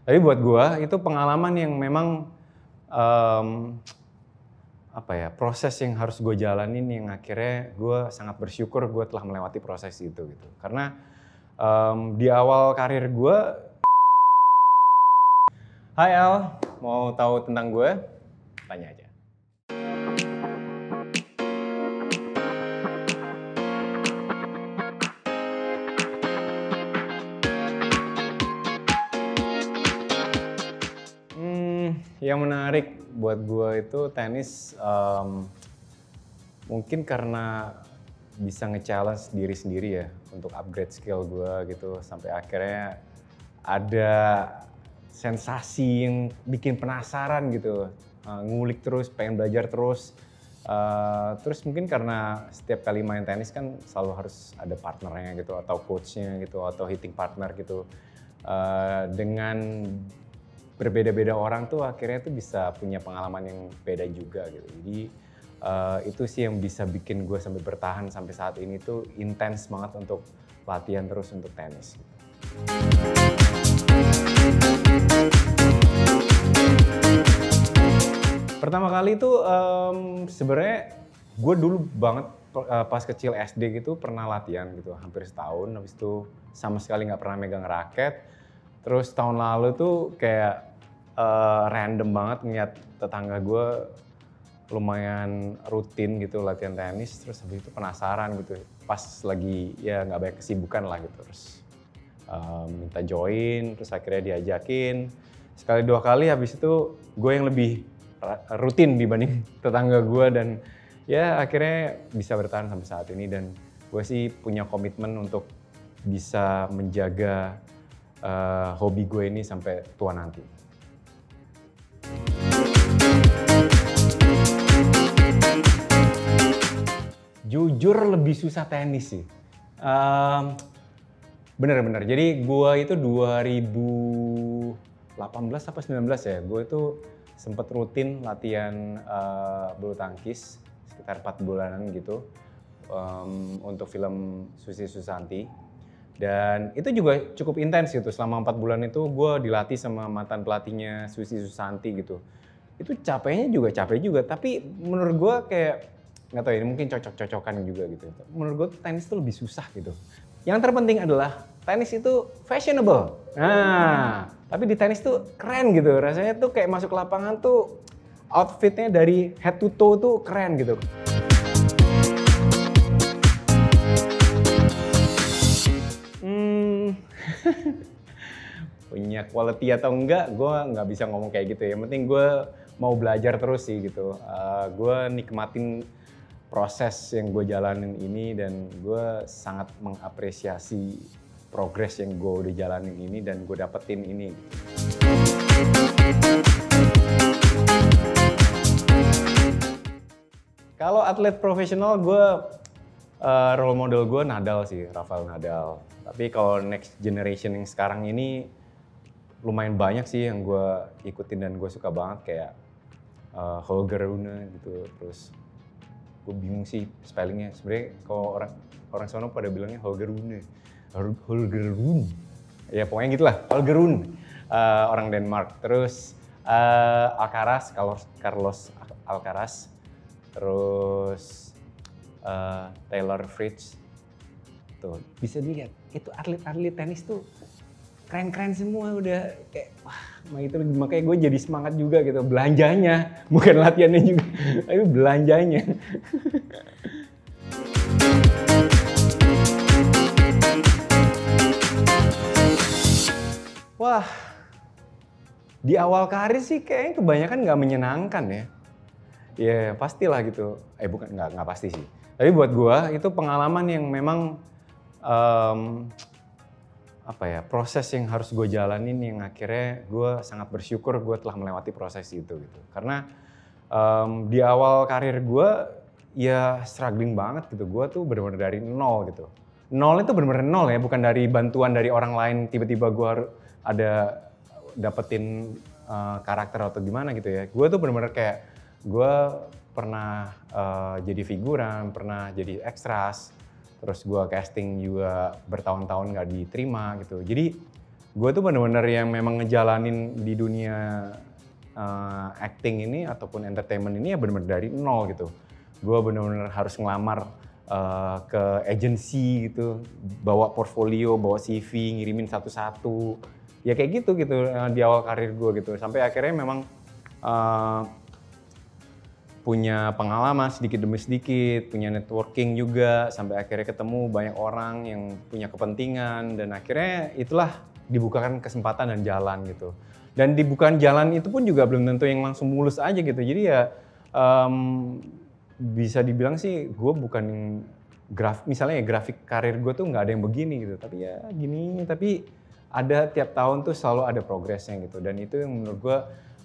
Tapi buat gua itu pengalaman yang memang um, proses yang harus gue jalanin yang akhirnya gue sangat bersyukur gue telah melewati proses itu gitu. Karena di awal karir gue, Hai Al, mau tahu tentang gue? Tanya aja. Yang menarik buat gue itu tenis mungkin karena bisa nge-challenge diri sendiri ya untuk upgrade skill gue gitu sampai akhirnya ada sensasi yang bikin penasaran gitu, ngulik terus, pengen belajar terus. Terus mungkin karena setiap kali main tenis kan selalu harus ada partnernya gitu atau coachnya gitu atau hitting partner gitu. Dengan berbeda-beda orang tuh akhirnya tuh bisa punya pengalaman yang beda juga gitu. Jadi itu sih yang bisa bikin gue sampai bertahan sampai saat ini tuh intens banget untuk latihan terus untuk tenis. Pertama kali itu sebenarnya gue dulu banget pas kecil SD gitu pernah latihan gitu hampir setahun, habis itu sama sekali nggak pernah megang raket. Terus tahun lalu tuh kayak random banget ngeliat tetangga gue lumayan rutin gitu latihan tenis, terus habis itu penasaran gitu pas lagi ya nggak banyak kesibukan lah gitu, terus minta join, terus akhirnya diajakin sekali dua kali, habis itu gue yang lebih rutin dibanding tetangga gue dan ya akhirnya bisa bertahan sampai saat ini dan gue sih punya komitmen untuk bisa menjaga hobi gue ini sampai tua nanti. Jujur lebih susah tenis sih. Bener-bener, jadi gue itu 2018 apa 19 ya, gue itu sempet rutin latihan bulu tangkis sekitar 4 bulanan gitu untuk film Susi Susanti. Dan itu juga cukup intens gitu, selama 4 bulan itu gue dilatih sama mantan pelatihnya Susi Susanti gitu. Itu capek juga, tapi menurut gue kayak, nggak tahu ya, ini mungkin cocok-cocokan juga gitu. Menurut gue tenis itu lebih susah gitu. Yang terpenting adalah tenis itu fashionable. Nah, tapi di tenis tuh keren gitu, rasanya tuh kayak masuk lapangan tuh outfitnya dari head to toe tuh keren gitu. Punya quality atau enggak, gue nggak bisa ngomong kayak gitu ya. Yang penting gue mau belajar terus sih gitu. Gue nikmatin proses yang gue jalanin ini dan gue sangat mengapresiasi progres yang gue udah jalanin ini dan gue dapetin ini. Kalau atlet profesional gue role model gue Nadal sih, Rafael Nadal. Tapi kalau next generation yang sekarang ini lumayan banyak sih yang gue ikutin dan gue suka banget kayak Holger Rune gitu. Terus gue bingung sih spellingnya. Sebenarnya kalau orang sono pada bilangnya Holger Rune. Holger Rune. Ya pokoknya gitulah, Holger Rune. Orang Denmark. Terus Alcaraz, Carlos Alcaraz. Terus Taylor Fritz. Tuh, bisa dilihat itu atlet-atlet tenis tuh keren-keren semua udah kayak wah, makanya gue jadi semangat juga gitu belanjanya, bukan latihannya juga, tapi belanjanya. Wah, di awal karir sih kayaknya kebanyakan nggak menyenangkan ya. Ya pastilah gitu, bukan nggak pasti sih. Tapi buat gue itu pengalaman yang memang proses yang harus gue jalanin yang akhirnya gue sangat bersyukur gue telah melewati proses itu gitu. Karena di awal karir gue ya struggling banget gitu, gue tuh benar-benar dari nol gitu. Nol itu benar-benar nol ya, bukan dari bantuan dari orang lain tiba-tiba gue ada dapetin karakter atau gimana gitu ya. Gue tuh benar-benar kayak gue pernah jadi figuran, pernah jadi extras. Terus gue casting juga bertahun-tahun gak diterima gitu. Jadi gue tuh bener-bener yang memang ngejalanin di dunia acting ini ataupun entertainment ini ya bener-bener dari nol gitu. Gue bener-bener harus ngelamar ke agency gitu, bawa portfolio, bawa CV, ngirimin satu-satu. Ya kayak gitu di awal karir gue gitu. Sampai akhirnya memang punya pengalaman sedikit demi sedikit, punya networking juga, sampai akhirnya ketemu banyak orang yang punya kepentingan, dan akhirnya itulah dibukakan kesempatan dan jalan gitu. Dan dibukakan jalan itu pun juga belum tentu yang langsung mulus aja gitu. Jadi ya bisa dibilang sih gue bukan yang misalnya ya grafik karir gue tuh nggak ada yang begini gitu. Tapi ya gini, tapi ada tiap tahun tuh selalu ada progresnya gitu. Dan itu yang menurut gue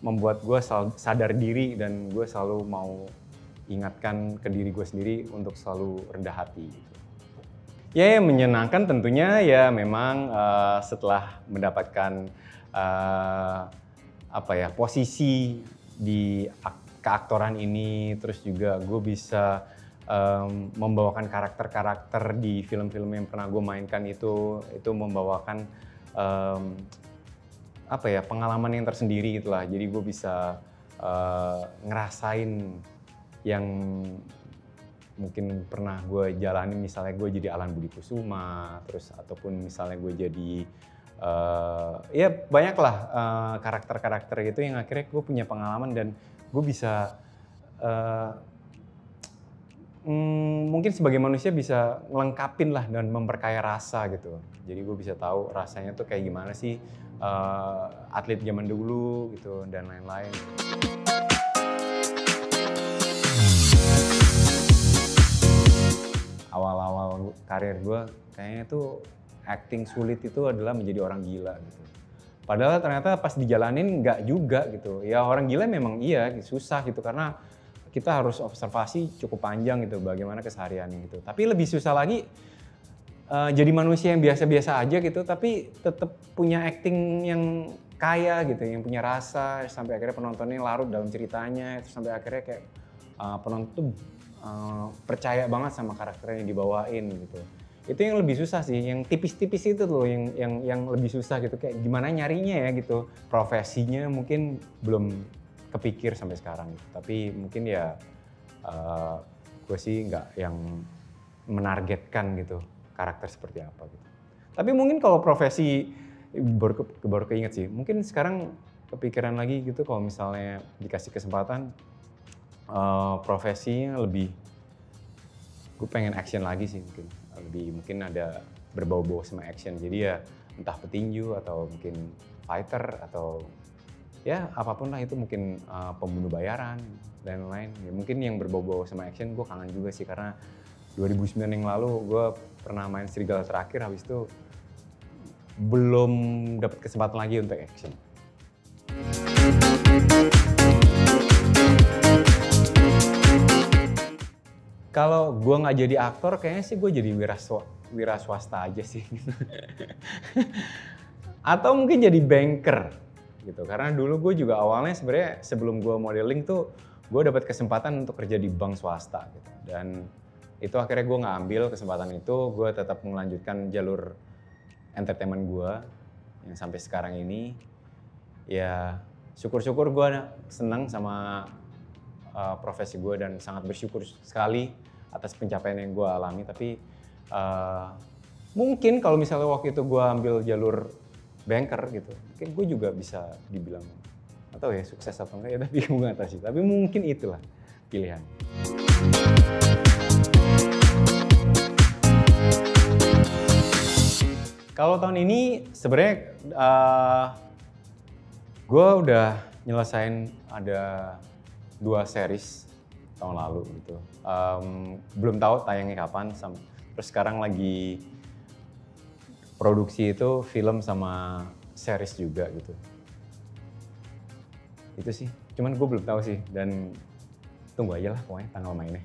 membuat gue sadar diri, dan gue selalu mau ingatkan ke diri gue sendiri untuk selalu rendah hati gitu. Ya yang menyenangkan tentunya ya memang setelah mendapatkan posisi di keaktoran ini, terus juga gue bisa membawakan karakter-karakter di film-film yang pernah gue mainkan itu membawakan pengalaman yang tersendiri gitulah. Jadi gue bisa ngerasain yang mungkin pernah gue jalani, misalnya gue jadi Alan Budi Kusuma, terus ataupun misalnya gue jadi ya banyaklah karakter-karakter gitu yang akhirnya gue punya pengalaman, dan gue bisa mungkin sebagai manusia bisa ngelengkapin lah dan memperkaya rasa gitu. Jadi gue bisa tahu rasanya tuh kayak gimana sih atlet zaman dulu gitu dan lain-lain. Awal-awal karir gue kayaknya tuh acting sulit itu adalah menjadi orang gila gitu. Padahal ternyata pas dijalanin nggak juga gitu. Ya orang gila memang iya susah gitu, karena kita harus observasi cukup panjang gitu bagaimana kesehariannya gitu. Tapi lebih susah lagi jadi manusia yang biasa-biasa aja gitu, tapi tetap punya acting yang kaya gitu, yang punya rasa, sampai akhirnya penontonnya larut dalam ceritanya, terus sampai akhirnya kayak penonton tuh percaya banget sama karakter yang dibawain gitu. Itu yang lebih susah sih, yang tipis-tipis itu tuh yang lebih susah gitu, kayak gimana nyarinya ya gitu. Profesinya mungkin belum kepikir sampai sekarang gitu. Tapi mungkin ya gue sih nggak yang menargetkan gitu karakter seperti apa gitu. Tapi mungkin kalau profesi baru keinget sih, mungkin sekarang kepikiran lagi gitu kalau misalnya dikasih kesempatan profesinya lebih, gue pengen action lagi sih, mungkin ada berbau-bau sama action. Jadi ya entah petinju atau mungkin fighter atau ya apapun lah itu, mungkin pembunuh bayaran dan lain-lain. Ya mungkin yang berbau-bau sama action gue kangen juga sih, karena 2009 yang lalu gue pernah main Serigala Terakhir, habis itu belum dapat kesempatan lagi untuk action. Kalau gue nggak jadi aktor, kayaknya sih gue jadi wira swasta aja sih. Atau mungkin jadi banker gitu. Karena dulu gue juga awalnya sebenarnya sebelum gue modeling tuh gue dapat kesempatan untuk kerja di bank swasta gitu. Dan itu akhirnya gue nggak ambil kesempatan itu, gue tetap melanjutkan jalur entertainment gue yang sampai sekarang ini. Ya syukur-syukur gue senang sama profesi gue dan sangat bersyukur sekali atas pencapaian yang gue alami. Tapi mungkin kalau misalnya waktu itu gue ambil jalur banker gitu, mungkin gue juga bisa dibilang, atau ya sukses atau enggak ya, tapi gue nggak tahu sih. Tapi mungkin itulah pilihan. Kalau tahun ini sebenarnya gue udah nyelesain ada 2 series tahun lalu gitu. Belum tahu tayangnya kapan. Terus sekarang lagi produksi itu film sama series juga gitu. Itu sih. Cuman gue belum tahu sih, dan tunggu aja lah pokoknya tanggal mainnya.